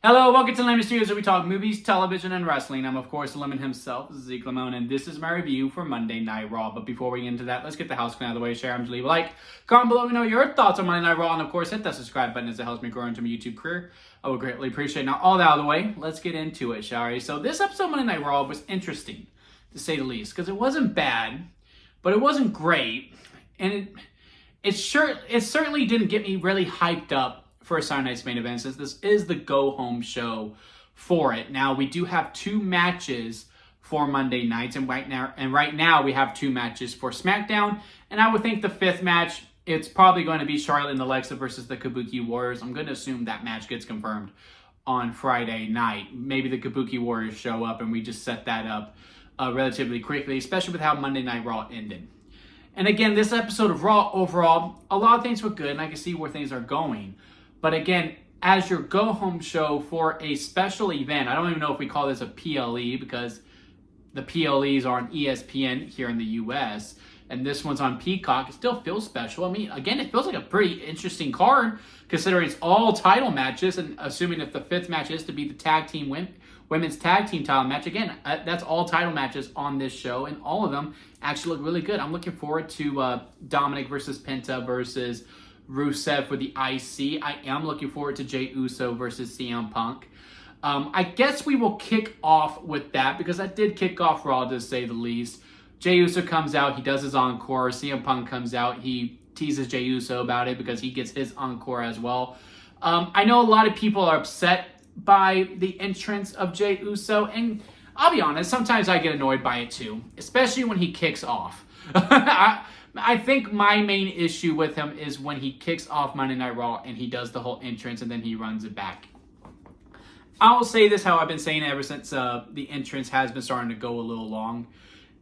Hello, welcome to Lemon Studios, where we talk movies, television, and wrestling. I'm, of course, Lemon himself, Zeke Lemon, and this is my review for Monday Night Raw. But before we get into that, let's get the house clean out of the way. Share, leave a like, comment below, let me know your thoughts on Monday Night Raw, and of course, hit that subscribe button as it helps me grow into my YouTube career. I would greatly appreciate it. Now, all that out of the way, let's get into it, shall we? So this episode of Monday Night Raw was interesting, to say the least, because it wasn't bad, but it wasn't great, and it certainly didn't get me really hyped up for a Saturday Night's main event, since this is the go-home show for it. Now, we do have two matches for Monday nights, and right now we have two matches for SmackDown, and I would think the fifth match, it's probably going to be Charlotte and Alexa versus the Kabuki Warriors. I'm going to assume that match gets confirmed on Friday night. Maybe the Kabuki Warriors show up, and we just set that up relatively quickly, especially with how Monday Night Raw ended. And again, this episode of Raw, overall, a lot of things were good, and I can see where things are going. But again, as your go-home show for a special event, I don't even know if we call this a PLE, because the PLEs are on ESPN here in the US, and this one's on Peacock. It still feels special. I mean, again, it feels like a pretty interesting card, considering it's all title matches, and assuming if the fifth match is to be the tag team women's tag team title match, again, that's all title matches on this show, and all of them actually look really good. I'm looking forward to Dominic versus Penta versus Rusev for the IC. I am looking forward to Jey Uso versus CM Punk. I guess we will kick off with that, because that did kick off Raw, to say the least. Jey Uso comes out, he does his encore. CM Punk comes out, he teases Jey Uso about it because he gets his encore as well. I know a lot of people are upset by the entrance of Jey Uso, and I'll be honest, sometimes I get annoyed by it too, especially when he kicks off. I think my main issue with him is when he kicks off Monday Night Raw and he does the whole entrance and then he runs it back. I'll say this how I've been saying it ever since the entrance has been starting to go a little long.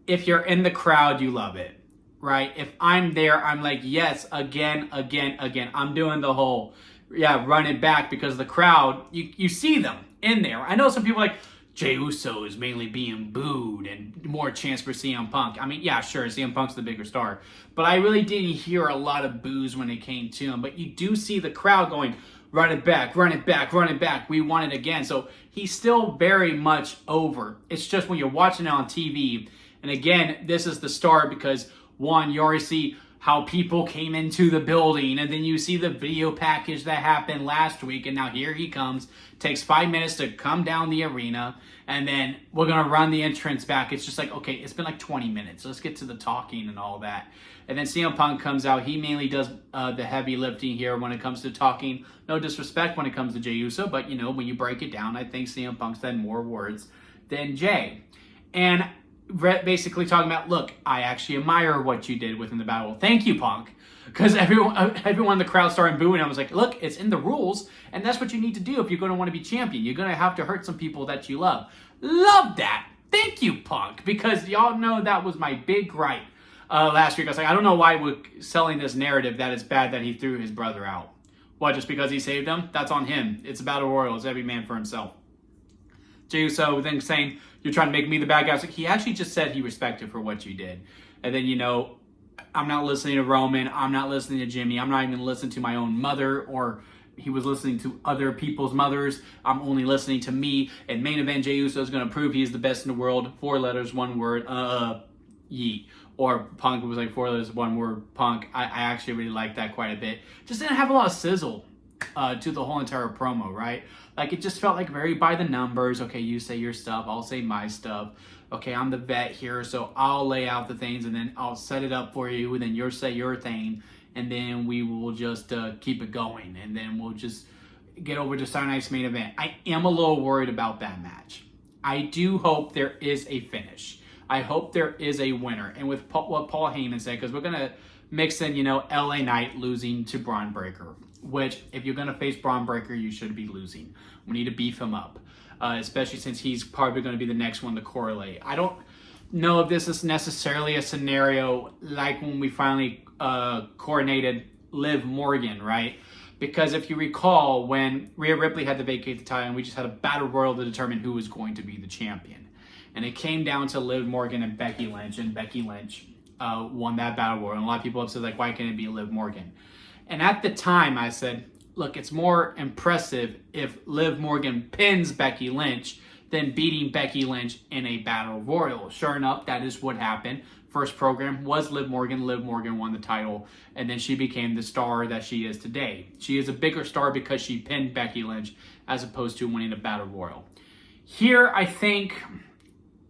If you're in the crowd, you love it, right? If I'm there, I'm like, yes, again. I'm doing the whole, run it back, because the crowd, you see them in there. I know some people are like, Jey Uso is mainly being booed and more chance for CM Punk. I mean, yeah, sure, CM Punk's the bigger star. But I really didn't hear a lot of boos when it came to him. But you do see the crowd going, run it back. We want it again. So he's still very much over. It's just when you're watching it on TV. And again, this is the start, because one, you already see how people came into the building, and then you see the video package that happened last week, and now here he comes, takes 5 minutes to come down the arena, and then we're going to run the entrance back. It's just like, okay, it's been like 20 minutes. Let's get to the talking and all that. And then CM Punk comes out. He mainly does the heavy lifting here when it comes to talking. No disrespect when it comes to Jey Uso, but, when you break it down, I think CM Punk said more words than Jey. And basically talking about, look, I actually admire what you did within the battle. Thank you, Punk. Because everyone in the crowd started booing. I was like, look, it's in the rules, and that's what you need to do if you're going to want to be champion. You're going to have to hurt some people that you love. Love that. Thank you, Punk. Because y'all know that was my big gripe last week. I was like, I don't know why we're selling this narrative that it's bad that he threw his brother out. What, just because he saved him? That's on him. It's a battle royal. It's every man for himself. Jey Uso then saying, you're trying to make me the bad guy. Like, he actually just said he respected for what you did. And then, I'm not listening to Roman. I'm not listening to Jimmy. I'm not even listening to my own mother, or he was listening to other people's mothers. I'm only listening to me. And main event, Jey Uso is going to prove he's the best in the world. 4 letters, 1 word, yeet. Or Punk was like 4 letters, 1 word, Punk. I actually really like that quite a bit. Just didn't have a lot of sizzle to the whole entire promo, right? Like, it just felt like very by the numbers. Okay, you say your stuff, I'll say my stuff. Okay, I'm the vet here, so I'll lay out the things, and then I'll set it up for you, and then you'll say your thing, and then we will just keep it going, and then we'll just get over to Saturday Night's main event. I am a little worried about that match. I do hope there is a finish. I hope there is a winner. And with what Paul Heyman said, because we're going to mix in, LA Knight losing to Braun Breaker, which, if you're going to face Braun Breaker, you should be losing. We need to beef him up, especially since he's probably going to be the next one to correlate. I don't know if this is necessarily a scenario like when we finally coordinated Liv Morgan, right? Because if you recall, when Rhea Ripley had to vacate the title, and we just had a battle royal to determine who was going to be the champion. And it came down to Liv Morgan and Becky Lynch, and Becky Lynch won that battle royal. And a lot of people have said, like, why can't it be Liv Morgan? And at the time, I said, look, it's more impressive if Liv Morgan pins Becky Lynch than beating Becky Lynch in a battle royal. Sure enough, that is what happened. First program was Liv Morgan. Liv Morgan won the title, and then she became the star that she is today. She is a bigger star because she pinned Becky Lynch as opposed to winning a battle royal. Here, I think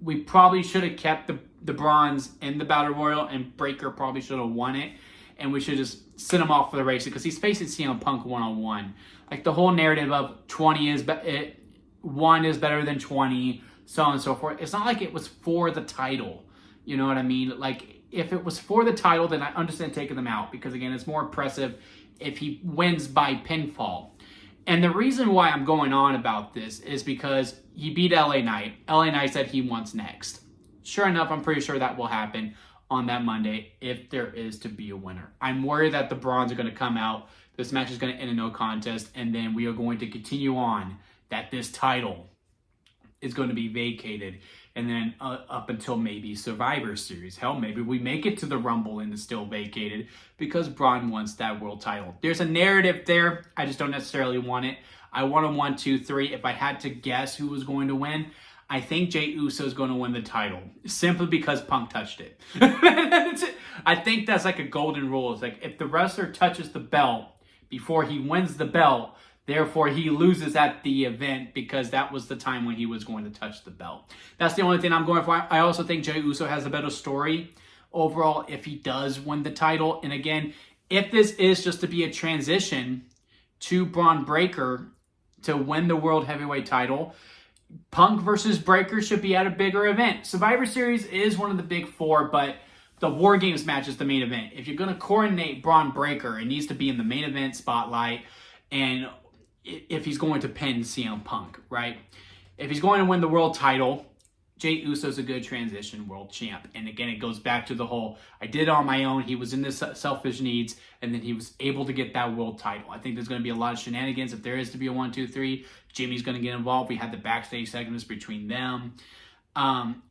we probably should have kept the bronze in the battle royal, and Breakker probably should have won it, and we should just send him off for the race because he's facing CM Punk one-on-one. Like the whole narrative of 1 is better than 20, so on and so forth. It's not like it was for the title. You know what I mean? Like, if it was for the title, then I understand taking them out. Because, again, it's more impressive if he wins by pinfall. And the reason why I'm going on about this is because he beat LA Knight. LA Knight said he wants next. Sure enough, I'm pretty sure that will happen on that Monday if there is to be a winner. I'm worried that the Bronze are going to come out. This match is going to end in no contest. And then we are going to continue on that this title is going to be vacated. And then up until maybe Survivor Series. Hell, maybe we make it to the Rumble and it's still vacated because Braun wants that world title. There's a narrative there. I just don't necessarily want it. I want a 1, 2, 3. If I had to guess who was going to win, I think Jey Uso is going to win the title. Simply because Punk touched it. I think that's like a golden rule. It's like if the wrestler touches the belt before he wins the belt, therefore, he loses at the event because that was the time when he was going to touch the belt. That's the only thing I'm going for. I also think Jey Uso has a better story overall if he does win the title. And again, if this is just to be a transition to Braun Breakker to win the World Heavyweight title, Punk versus Breakker should be at a bigger event. Survivor Series is one of the big four, but the War Games match is the main event. If you're going to coordinate Braun Breakker, it needs to be in the main event spotlight. And if he's going to pin CM Punk, right? If he's going to win the world title, Jey Uso's a good transition world champ. And again, it goes back to the whole, I did it on my own. He was in this selfish needs, and then he was able to get that world title. I think there's going to be a lot of shenanigans. If there is to be a 1, 2, 3, Jimmy's going to get involved. We had the backstage segments between them. And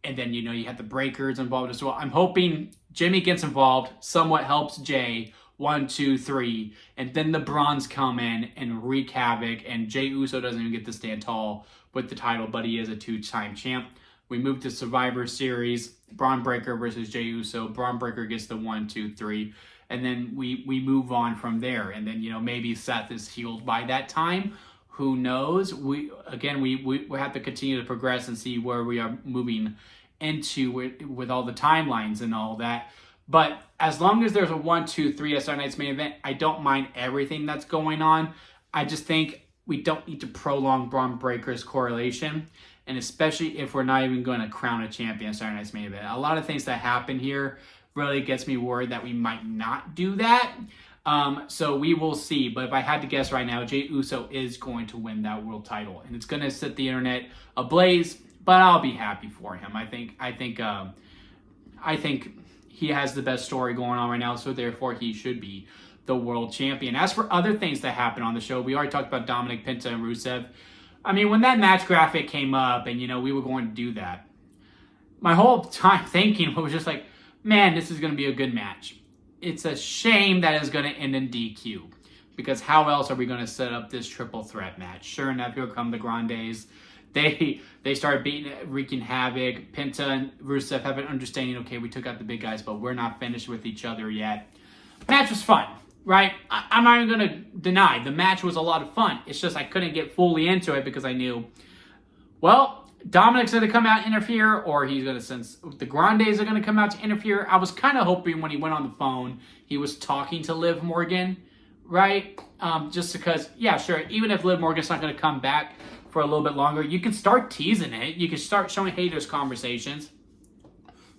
then, you had the Breakers involved as well. I'm hoping Jimmy gets involved, somewhat helps Jay, 1, 2, 3, and then the Bronze come in and wreak havoc, and Jey Uso doesn't even get to stand tall with the title, but he is a 2-time champ. We move to Survivor Series, Braun Breakker versus Jey Uso. Braun Breakker gets the 1, 2, 3, and then we move on from there. And then, maybe Seth is healed by that time. Who knows? We have to continue to progress and see where we are moving into with all the timelines and all that. But as long as there's a 1, 2, 3 at Saturday Night's main event, I don't mind everything that's going on. I just think we don't need to prolong Braun Breakker's correlation, and especially if we're not even going to crown a champion at Saturday Night's main event. A lot of things that happen here really gets me worried that we might not do that. So we will see. But if I had to guess right now, Jey Uso is going to win that world title, and it's going to set the internet ablaze. But I'll be happy for him. I think he has the best story going on right now, so therefore he should be the world champion. As for other things that happened on the show, we already talked about Dominic, Penta, and Rusev. I mean, when that match graphic came up and, we were going to do that, my whole time thinking was just like, man, this is going to be a good match. It's a shame that it's going to end in DQ, because how else are we going to set up this triple threat match? Sure enough, here come the Grandes. They started wreaking havoc. Penta and Rusev have an understanding, okay, we took out the big guys, but we're not finished with each other yet. Match was fun, right? I'm not even going to deny the match was a lot of fun. It's just I couldn't get fully into it because I knew, well, Dominic's going to come out and interfere, or he's going to sense the Grandes are going to come out to interfere. I was kind of hoping when he went on the phone, he was talking to Liv Morgan, right? Just because, yeah, sure, even if Liv Morgan's not going to come back for a little bit longer, you can start teasing it. You can start showing haters conversations.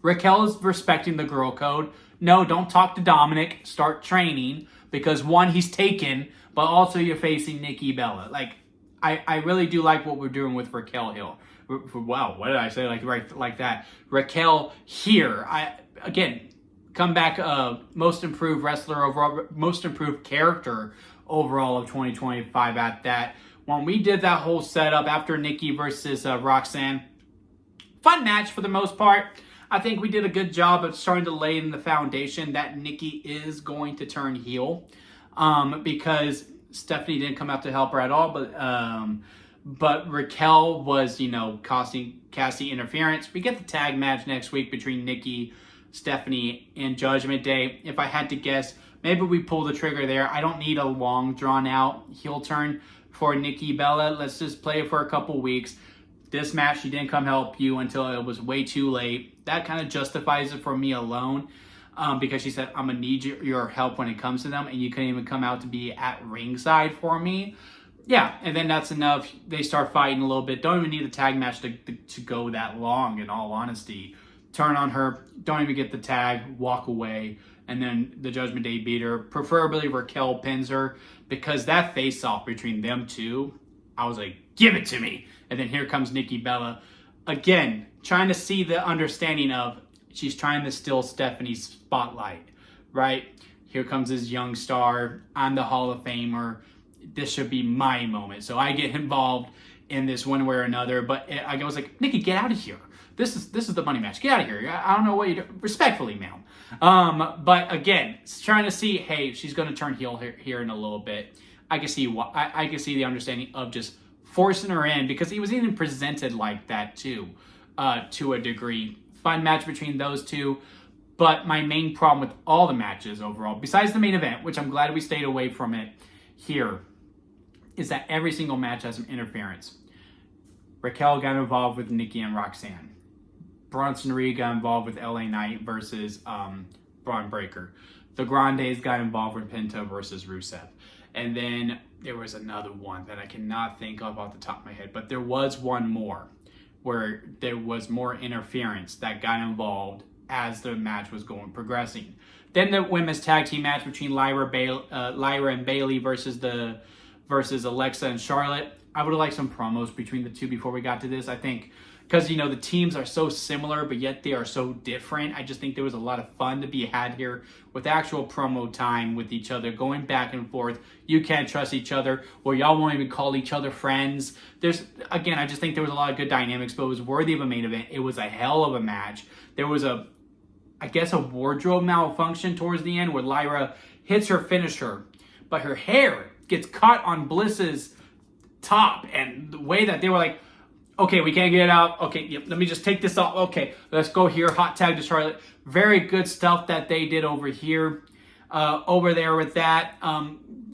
Raquel is respecting the girl code. No, don't talk to Dominic. Start training, because one, he's taken, but also you're facing Nikki Bella. Like, I really do like what we're doing with Raquel Hill. Wow, what did I say? Like that. Raquel here. Again, come back, most improved wrestler overall, most improved character overall of 2025 at that. When we did that whole setup after Nikki versus Roxanne, fun match for the most part. I think we did a good job of starting to lay in the foundation that Nikki is going to turn heel. Because Stephanie didn't come out to help her at all, but Raquel was, casting interference. We get the tag match next week between Nikki, Stephanie, and Judgment Day. If I had to guess, maybe we pull the trigger there. I don't need a long, drawn-out heel turn for Nikki Bella. Let's just play it for a couple weeks. This match, she didn't come help you until it was way too late. That kind of justifies it for me alone, because she said, I'm going to need your help when it comes to them, and you couldn't even come out to be at ringside for me. Yeah, and then that's enough. They start fighting a little bit. Don't even need the tag match to go that long, in all honesty. Turn on her, don't even get the tag, walk away, and then the Judgment Day beat her. Preferably Raquel pins her, because that face-off between them two, I was like, give it to me. And then here comes Nikki Bella. Again, trying to see the understanding of, she's trying to steal Stephanie's spotlight, right? Here comes this young star. I'm the Hall of Famer. This should be my moment. So I get involved in this one way or another. But I was like, Nikki, get out of here. This is the money match. Get out of here. I don't know what you're doing. Respectfully, ma'am. But again, trying to see, hey, she's going to turn heel here in a little bit. I can see I can see the understanding of just forcing her in, because he was even presented like that too, to a degree. Fun match between those two. But my main problem with all the matches overall, besides the main event, which I'm glad we stayed away from it here, is that every single match has some interference. Raquel got involved with Nikki and Roxanne. Bronson Reed got involved with LA Knight versus Braun Breaker. The Grandes got involved with Penta versus Rusev. And then there was another one that I cannot think of off the top of my head, but there was one more where there was more interference that got involved as the match was progressing. Then the women's tag team match between Lyra and Bayley versus Alexa and Charlotte. I would have liked some promos between the two before we got to this. I think because, the teams are so similar, but yet they are so different. I just think there was a lot of fun to be had here with actual promo time with each other, going back and forth. You can't trust each other, or y'all won't even call each other friends. I just think there was a lot of good dynamics, but it was worthy of a main event. It was a hell of a match. There was a wardrobe malfunction towards the end where Lyra hits her finisher, but her hair gets caught on Bliss's top, and the way that they were like, okay, we can't get it out. Okay, yep, let me just take this off. Okay, let's go here. Hot tag to Charlotte. Very good stuff that they did over here. Over there with that.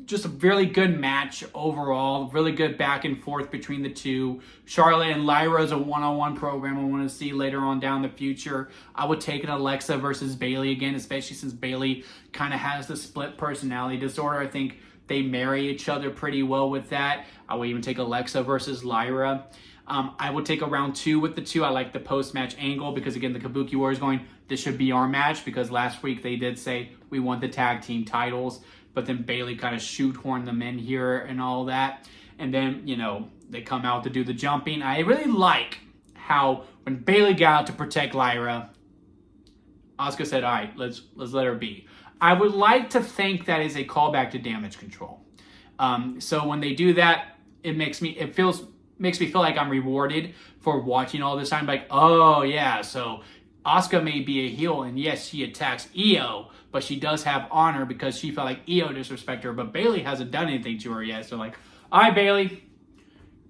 Just a really good match overall. Really good back and forth between the two. Charlotte and Lyra is a one-on-one program I want to see later on down the future. I would take an Alexa versus Bayley again, especially since Bayley kind of has the split personality disorder. I think they marry each other pretty well with that. I would even take Alexa versus Lyra. I would take a round 2 with the two. I like the post-match angle because, again, the Kabuki Warriors going, this should be our match, because last week they did say we want the tag team titles, but then Bayley kind of shoehorned them in here and all that. And then, they come out to do the jumping. I really like how when Bayley got out to protect Lyra, Asuka said, all right, let's let her be. I would like to think that is a callback to Damage Control. So when they do that, it makes me feel like I'm rewarded for watching all this time. Like, oh yeah, so Asuka may be a heel, and yes, she attacks Io, but she does have honor because she felt like Io disrespected her, but Bayley hasn't done anything to her yet. So like, all right, Bayley,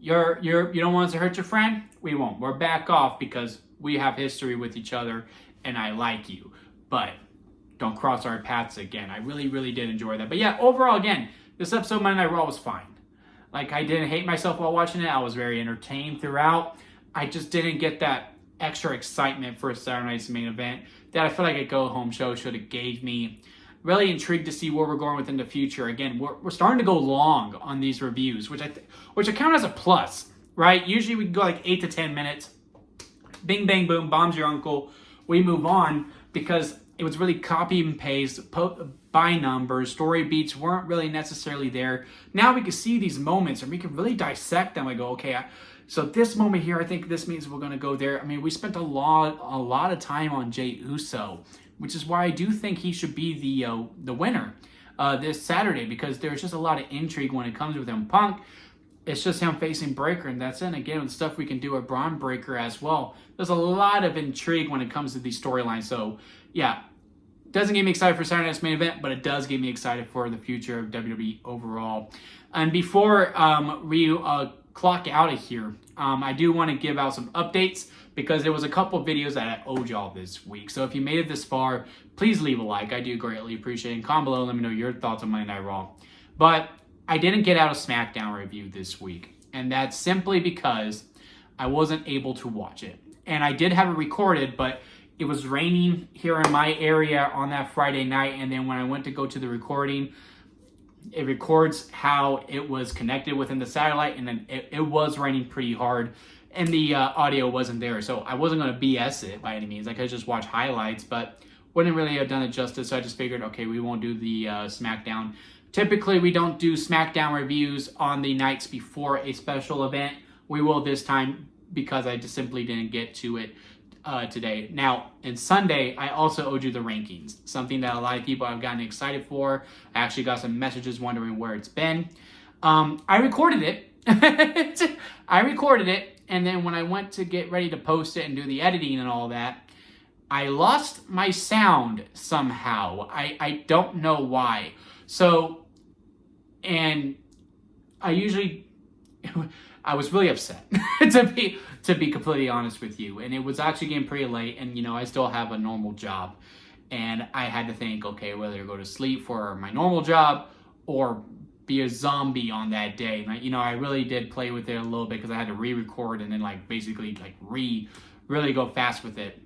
you don't want us to hurt your friend? We won't. We're back off because we have history with each other, and I like you. But don't cross our paths again. I really, really did enjoy that. But yeah, overall, again, this episode of Monday Night Raw was fine. Like, I didn't hate myself while watching it. I was very entertained throughout. I just didn't get that extra excitement for a Saturday night's main event that I feel like a go-home show should have gave me. Really intrigued to see where we're going with in the future. Again, we're starting to go long on these reviews, which I count as a plus, right? Usually we can go like 8 to 10 minutes. Bing, bang, boom, bombs your uncle. We move on because it was really copy and paste, by numbers. Story beats weren't really necessarily there. Now we can see these moments and we can really dissect them. I go, okay, so this moment here, I think this means we're going to go there. I mean, we spent a lot of time on Jey Uso, which is why I do think he should be the winner this Saturday, because there's just a lot of intrigue when it comes with him. Punk, it's just him facing Breaker, and that's it. And again, with stuff we can do with Braun Breaker as well. There's a lot of intrigue when it comes to these storylines. So, yeah, Doesn't get me excited for Saturday Night's Main Event, but it does get me excited for the future of WWE overall. And before we clock out of here, I do want to give out some updates because there was a couple videos that I owed y'all this week. So if you made it this far, please leave a like. I do greatly appreciate it. And comment below, let me know your thoughts on Monday Night Raw. But I didn't get out a SmackDown review this week, and that's simply because I wasn't able to watch it. And I did have it recorded, but it was raining here in my area on that Friday night, and then when I went to go to the recording, it records how it was connected within the satellite, and then it was raining pretty hard, and the audio wasn't there. So I wasn't going to BS it by any means. I could just watch highlights, but wouldn't really have done it justice, so I just figured, okay, we won't do the SmackDown. Typically, we don't do SmackDown reviews on the nights before a special event. We will this time because I just simply didn't get to it today. Now, in Sunday, I also owed you the rankings, something that a lot of people have gotten excited for. I actually got some messages wondering where it's been. I recorded it. And then when I went to get ready to post it and do the editing and all that, I lost my sound somehow. I don't know why. So, and I was really upset to be completely honest with you. And it was actually getting pretty late, and I still have a normal job. And I had to think, okay, whether to go to sleep for my normal job or be a zombie on that day. And I really did play with it a little bit because I had to re-record and then basically really go fast with it.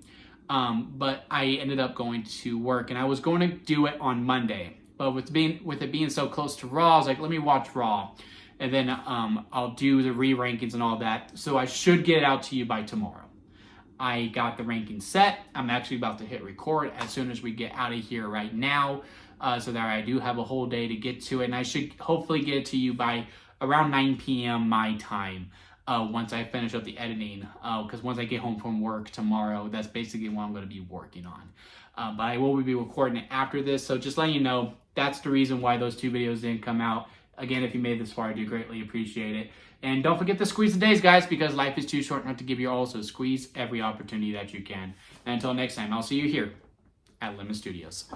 But I ended up going to work, and I was going to do it on Monday. But with it being so close to Raw, I was like, let me watch Raw. And then I'll do the re-rankings and all that. So I should get it out to you by tomorrow. I got the rankings set. I'm actually about to hit record as soon as we get out of here right now. So that I do have a whole day to get to it. And I should hopefully get it to you by around 9 p.m. my time once I finish up the editing. Because once I get home from work tomorrow, that's basically what I'm going to be working on. But I will be recording it after this. So just letting you know, that's the reason why those two videos didn't come out. Again, if you made this far, I do greatly appreciate it. And don't forget to squeeze the days, guys, because life is too short not to give you all. So squeeze every opportunity that you can. And until next time, I'll see you here at Lemon Studios.